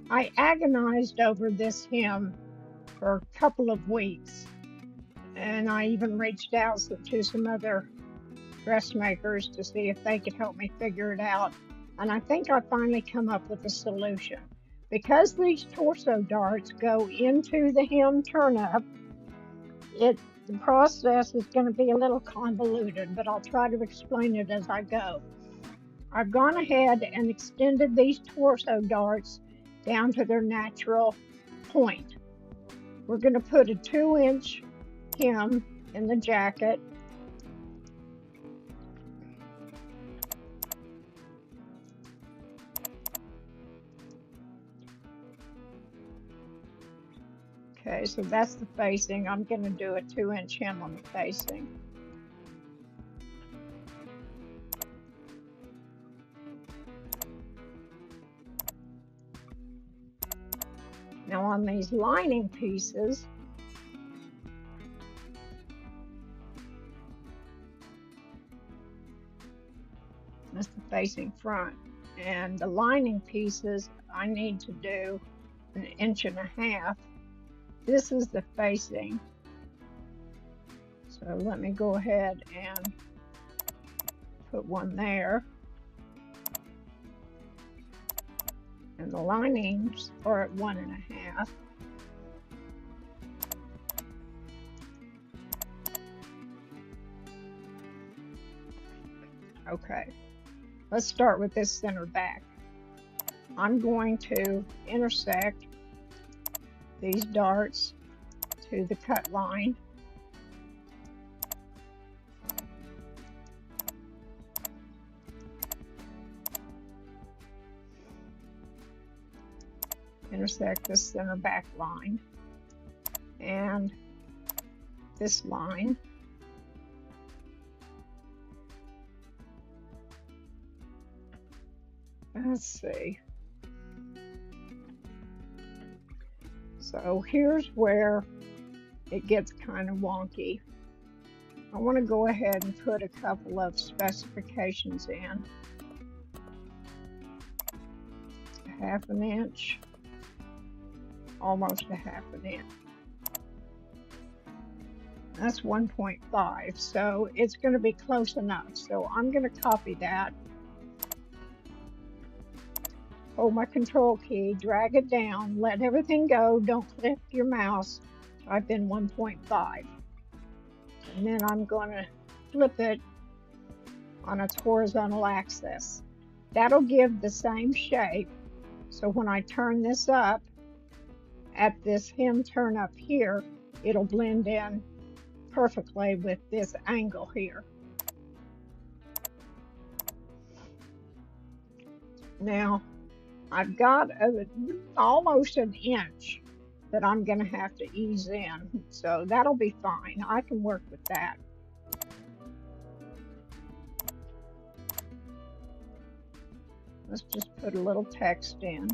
I agonized over this hem for a couple of weeks, and I even reached out to some other dressmakers to see if they could help me figure it out. And I think I finally come up with a solution. Because these torso darts go into the hem turn up, the process is going to be a little convoluted, but I'll try to explain it as I go. I've gone ahead and extended these torso darts down to their natural point. We're going to put a 2-inch hem in the jacket. Okay, so that's the facing. I'm going to do a 2-inch hem on the facing. Now on these lining pieces, that's the facing front, and the lining pieces I need to do 1.5 inches. This is the facing. So let me go ahead and put one there. And the linings are at 1.5. Okay, let's start with this center back. I'm going to intersect these darts to the cut line. Intersect this center back line and this line. Let's see. So here's where it gets kind of wonky. I want to go ahead and put a couple of specifications in. 1/2 inch, almost 1/2 inch. That's 1.5, so it's going to be close enough. So I'm going to copy that. Hold my control key, drag it down, let everything go, don't click your mouse. Type in 1.5. And then I'm going to flip it on its horizontal axis. That'll give the same shape. So when I turn this up at this hem turn up here, it'll blend in perfectly with this angle here. Now, I've got almost 1 inch that I'm going to have to ease in, so that'll be fine. I can work with that. Let's just put a little text in.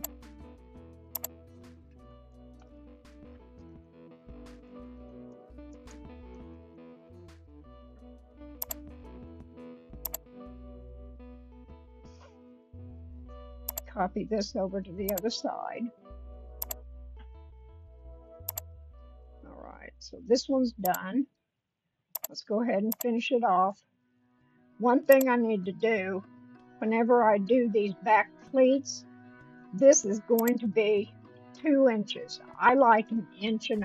Copy this over to the other side. All right, so this one's done. Let's go ahead and finish it off. One thing I need to do, whenever I do these back pleats, this is going to be 2 inches. I like 1.5 inches.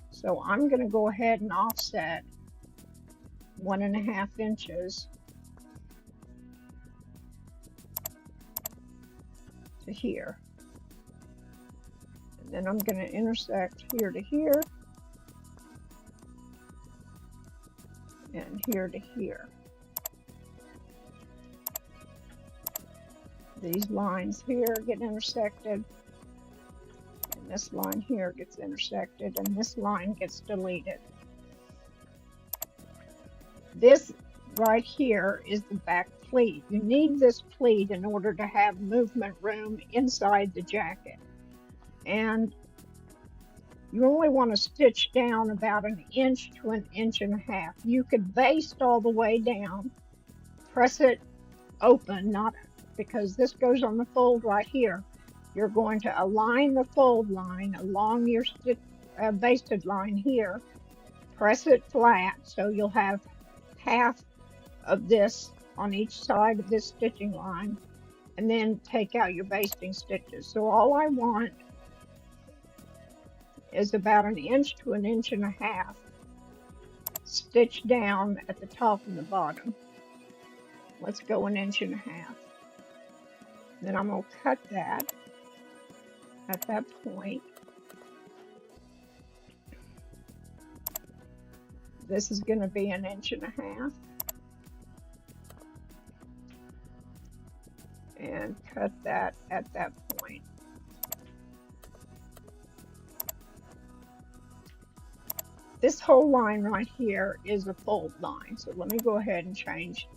So I'm going to go ahead and offset 1.5 inches to here. And then I'm going to intersect here to here and here to here. These lines here get intersected, and this line here gets intersected, and this line gets deleted. This right here is the back pleat. You need this pleat in order to have movement room inside the jacket. And you only want to stitch down about 1 inch to 1.5 inches. You could baste all the way down, press it open, not because this goes on the fold right here. you're going to align the fold line along your basted line here. Press it flat so you'll have half of this on each side of this stitching line, and then take out your basting stitches. So all I want is about 1 inch to 1.5 inches stitched down at the top and the bottom. Let's go 1.5 inches. Then I'm going to cut that at that point. This is going to be 1.5 inches. And cut that at that point. This whole line right here is a fold line. So let me go ahead and change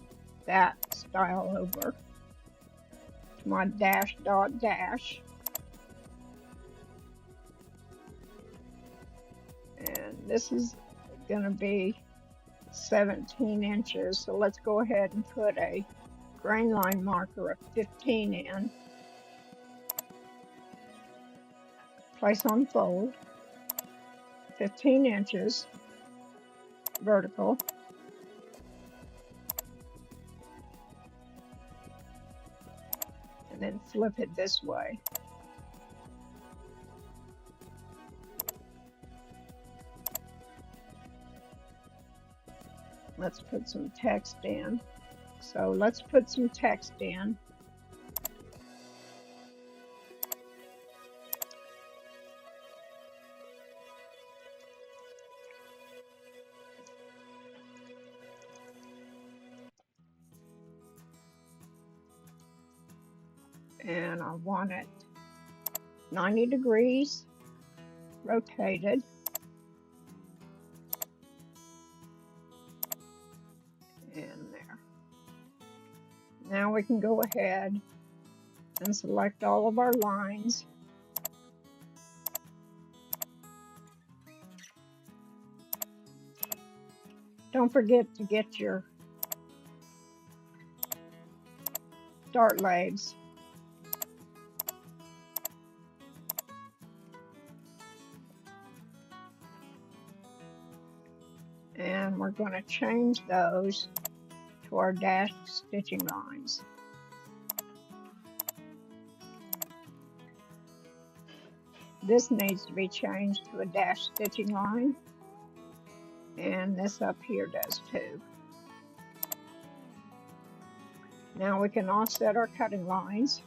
that style over to my dash dot dash. And this is going to be 17 inches. So let's go ahead and put a grain line marker of 15 in. Place on fold, 15 inches vertical. And then flip it this way. Let's put some text in. So let's put some text in. And I want it 90 degrees rotated. And there. Now we can go ahead and select all of our lines. Don't forget to get your dart legs. And we're going to change those to our dashed stitching lines. This needs to be changed to a dashed stitching line, and this up here does too. Now we can offset our cutting lines.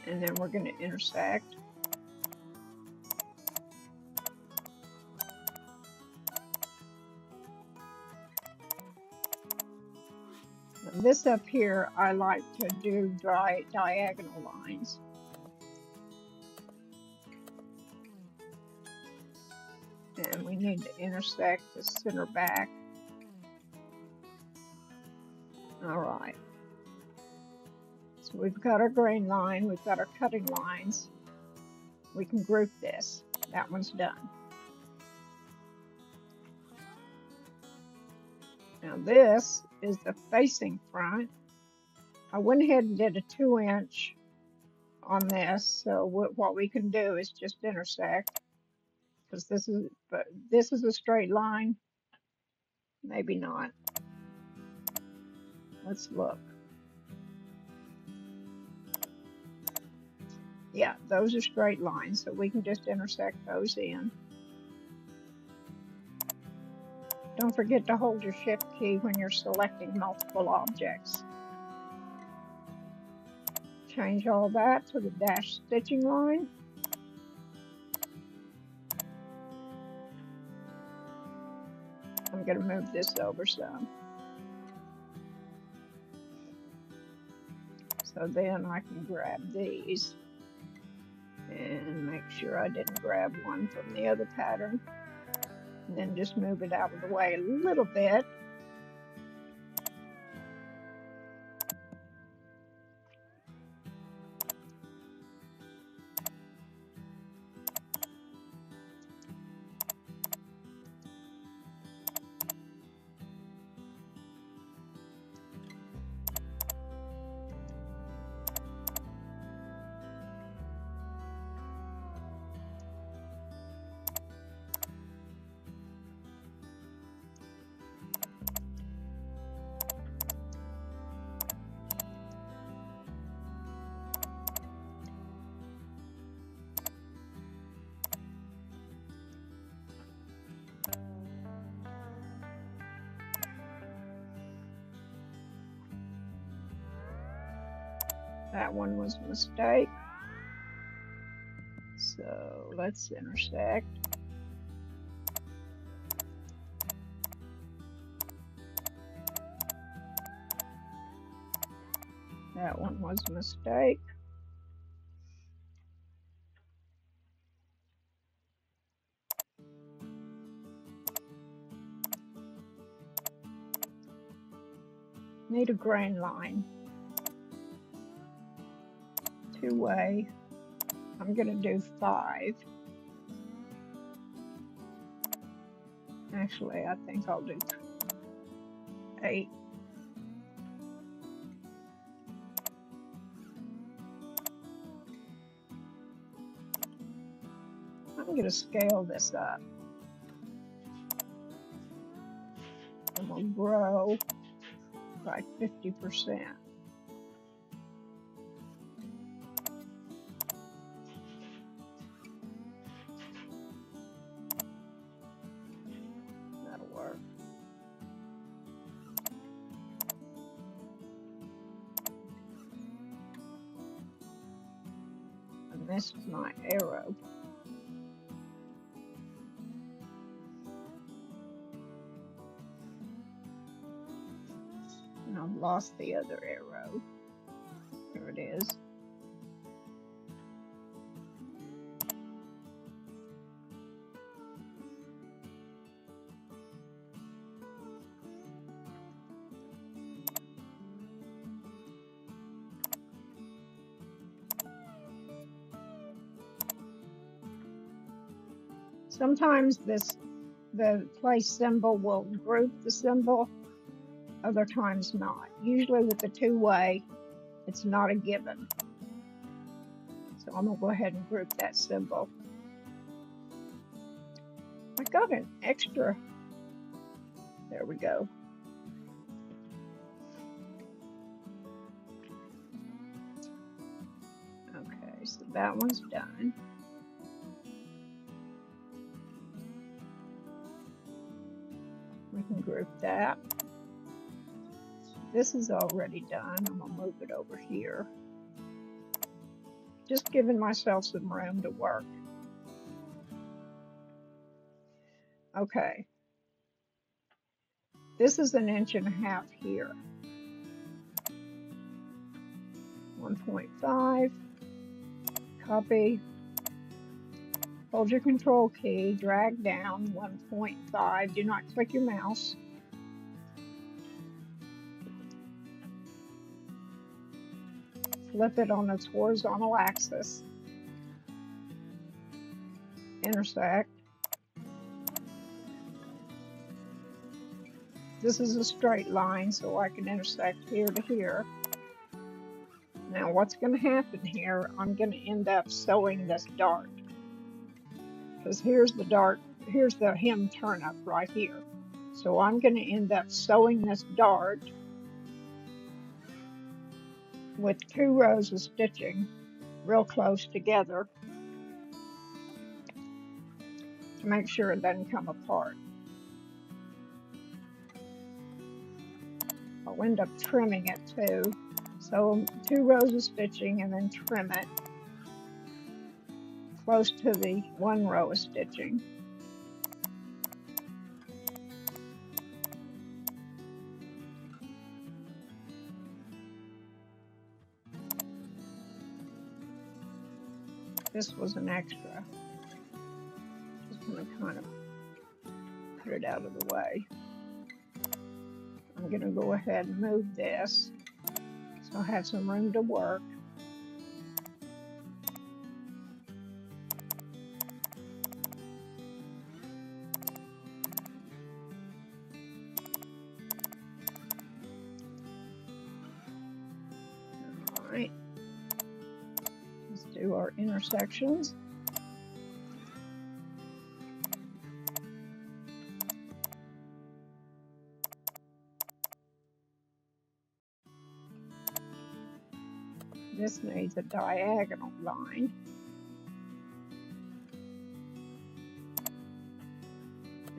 And then we're going to intersect. And this up here, I like to do diagonal lines. And we need to intersect the center back. All right. So we've got our grain line, we've got our cutting lines. We can group this. That one's done. Now this is the facing front. I went ahead and did a 2-inch on this, so what we can do is just intersect, because this is a straight line. Maybe not. Let's look. Yeah, those are straight lines, so we can just intersect those in. Don't forget to hold your shift key when you're selecting multiple objects. Change all that to the dashed stitching line. I'm going to move this over some. So then I can grab these and make sure I didn't grab one from the other pattern. And then just move it out of the way a little bit. That one was a mistake. So let's intersect. That one was a mistake. Need a grain line. Two-way. I'm going to do 5. Actually, I think I'll do 8. I'm going to scale this up. And we'll grow by 50%. That'll work. I missed my arrow. And I've lost the other arrow. Here it is. Sometimes the place symbol will group the symbol, other times not. Usually with the two-way, it's not a given. So I'm going to go ahead and group that symbol. I got an extra. There we go. Okay, so that one's done. We can group that. This is already done. I'm going to move it over here. Just giving myself some room to work. Okay. This is 1.5 inches here. 1.5. Copy. Hold your control key, drag down 1.5. Do not click your mouse. Flip it on its horizontal axis. Intersect. This is a straight line, so I can intersect here to here. Now what's going to happen here, I'm going to end up sewing this dart. Because here's the dart, here's the hem turnip right here. So I'm going to end up sewing this dart with 2 rows of stitching real close together to make sure it doesn't come apart. I'll end up trimming it too. So 2 rows of stitching and then trim it close to the 1 row of stitching. This was an extra. Just going to kind of put it out of the way. I'm going to go ahead and move this so I have some room to work. All right. Let's do our intersections. This needs a diagonal line.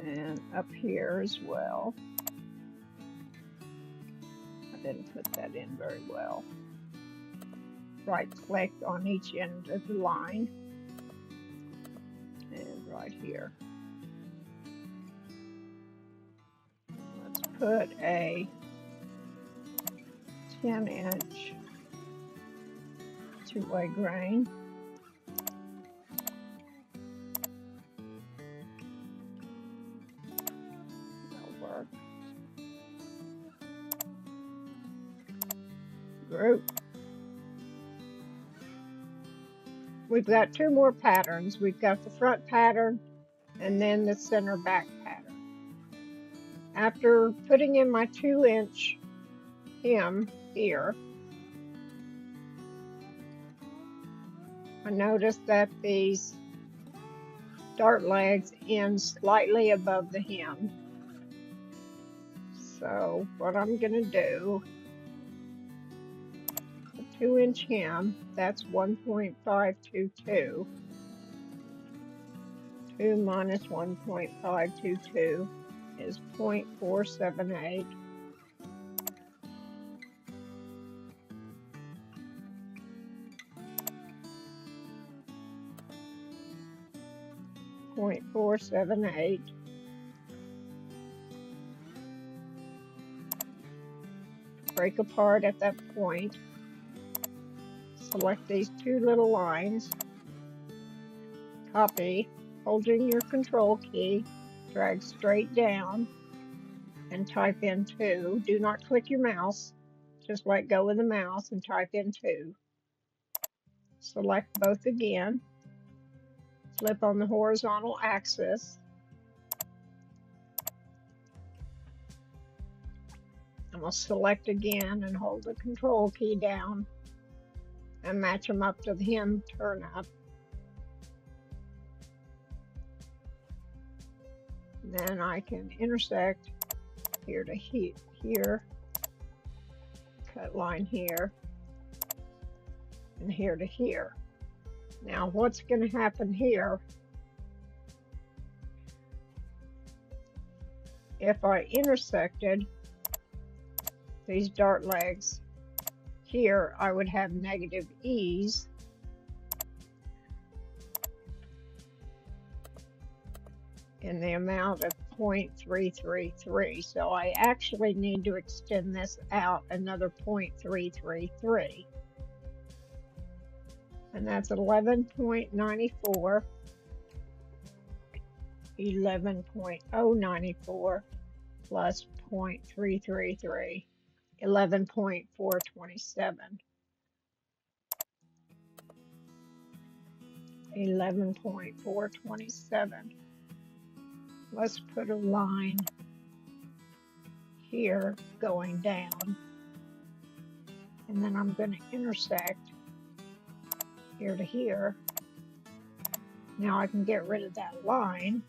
And up here as well. I didn't put that in very well. right click on each end of the line and right here. Let's put a 10-inch two-way grain. That'll work. Group. We've got two more patterns. We've got the front pattern and then the center back pattern. After putting in my 2-inch hem here, I noticed that these dart legs end slightly above the hem. So what I'm going to do, the 2-inch hem, that's 1.522. 2 minus 1.522 is 0.478. .478. Break apart at that point. Select these two little lines. Copy, holding your control key, drag straight down and type in 2. Do not click your mouse, just let go of the mouse and type in 2. Select both again, flip on the horizontal axis. I'm going to select again and hold the control key down and match them up to the hem turn up. Then I can intersect here to here, cut line here, and here to here. Now what's going to happen here, if I intersected these dart legs here, I would have negative ease. In the amount of 0.333. So I actually need to extend this out another 0.333. And that's 11.94, 11.094 plus 0.333, 11.427. 11.427. Let's put a line here going down, and then I'm going to intersect here to here. Now I can get rid of that line.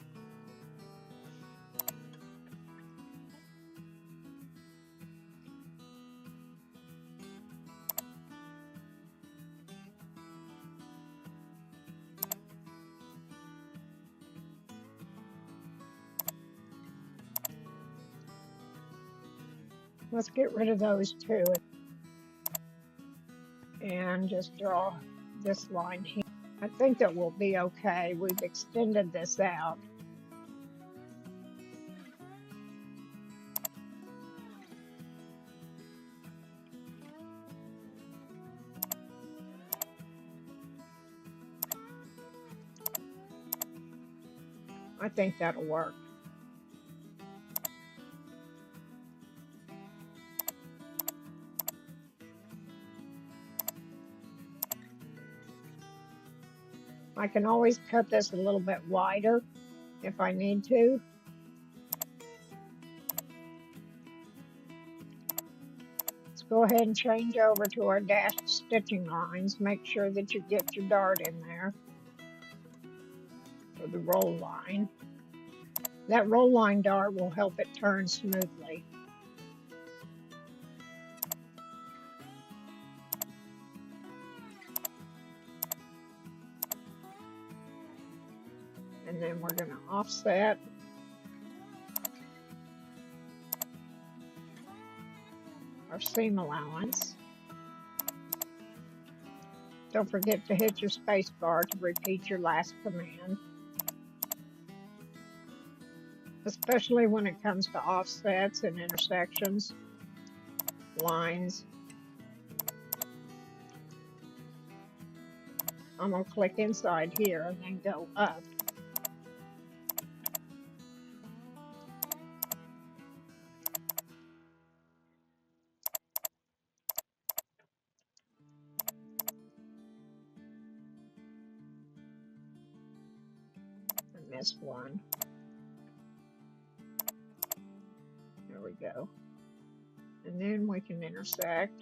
Let's get rid of those two and just draw this line here. I think that will be okay. We've extended this out. I think that'll work. I can always cut this a little bit wider if I need to. Let's go ahead and change over to our dashed stitching lines. Make sure that you get your dart in there for the roll line. That roll line dart will help it turn smoothly. And then we're going to offset our seam allowance. Don't forget to hit your space bar to repeat your last command, especially when it comes to offsets and intersections, lines. I'm going to click inside here and then go up. I missed one. There we go. And then we can intersect.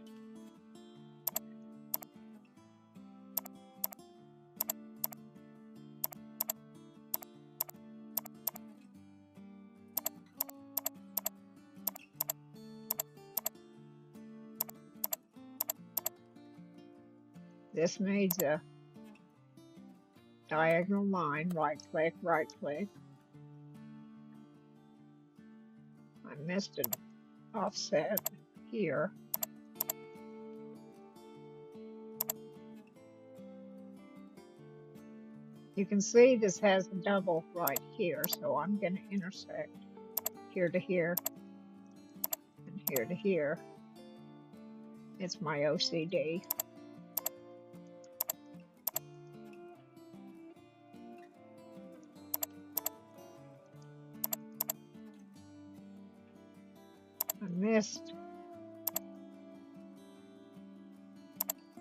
This needs a diagonal line. Right click, right click. I missed an offset here. You can see this has a double right here, so I'm going to intersect here to here and here to here. It's my OCD. I missed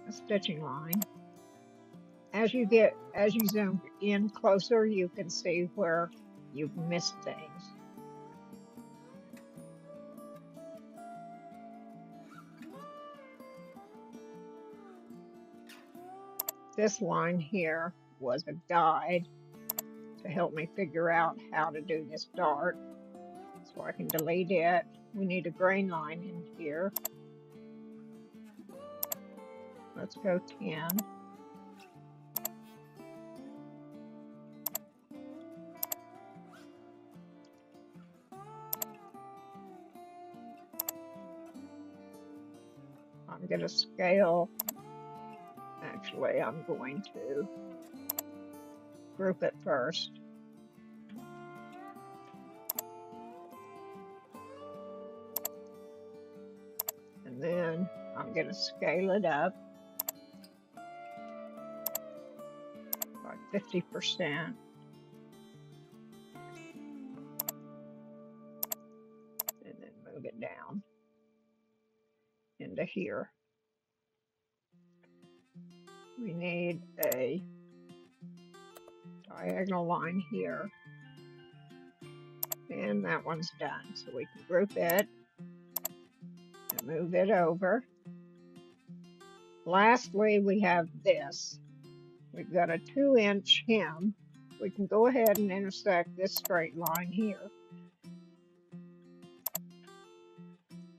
a stitching line. As you zoom in closer, you can see where you've missed things. This line here was a guide to help me figure out how to do this dart. So I can delete it. We need a grain line in here. Let's go 10. I'm going to scale. Actually, I'm going to group it first. And then I'm going to scale it up by 50%. And then move it down into here. We need a diagonal line here. And that one's done. So we can group it and move it over. Lastly, we have this. We've got a 2-inch hem. We can go ahead and intersect this straight line here.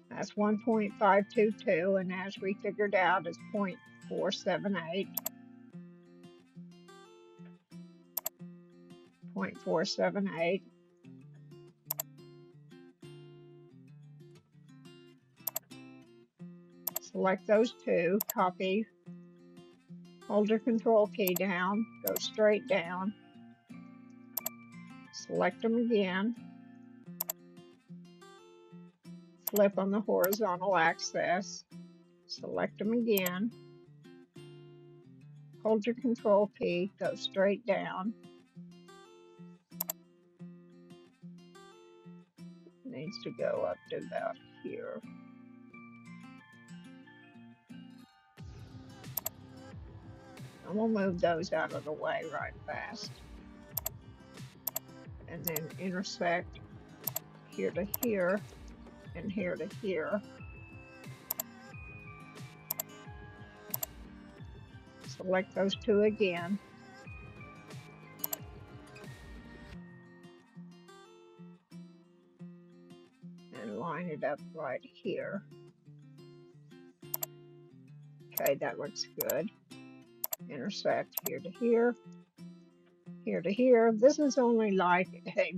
That's 1.522, and as we figured out, is 0.478. 0.478. Select those two, copy, hold your control key down, go straight down, select them again, flip on the horizontal axis, select them again, hold your control key, go straight down. It needs to go up to about here. And we'll move those out of the way right fast. And then intersect here to here and here to here. Select those two again. And line it up right here. Okay, that looks good. Intersect here to here, here to here. This is only like a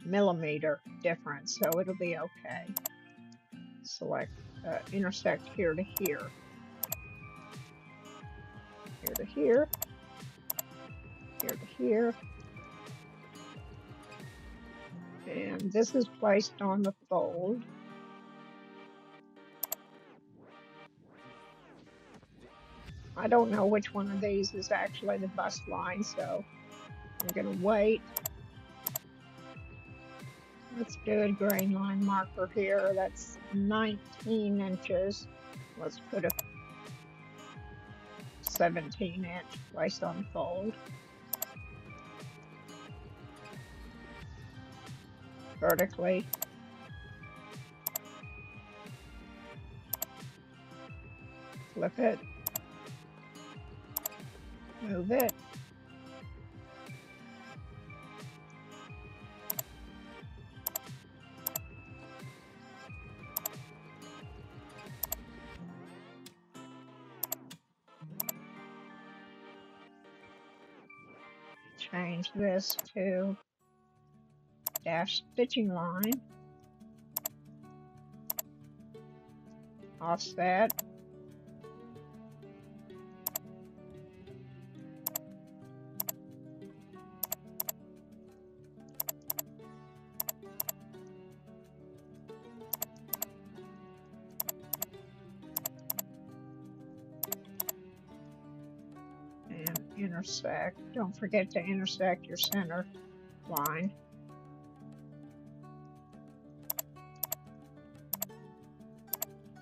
millimeter difference, so it'll be okay. Select, intersect here to here. here to here, here to here. And this is placed on the fold. I don't know which one of these is actually the bust line, so I'm going to wait. Let's do a grain line marker here. That's 19 inches. Let's put a 17-inch placed on fold. Vertically. Flip it. Move it. Change this to dash stitching line. Offset. And intersect. Don't forget to intersect your center line.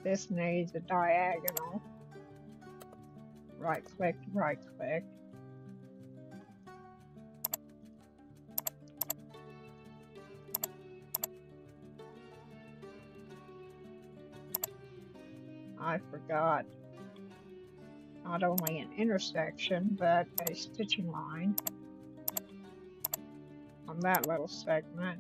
This needs a diagonal. Right click, right click. I forgot not only an intersection, but a stitching line on that little segment.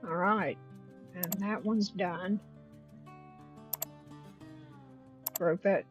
All right, and that one's done. Group it.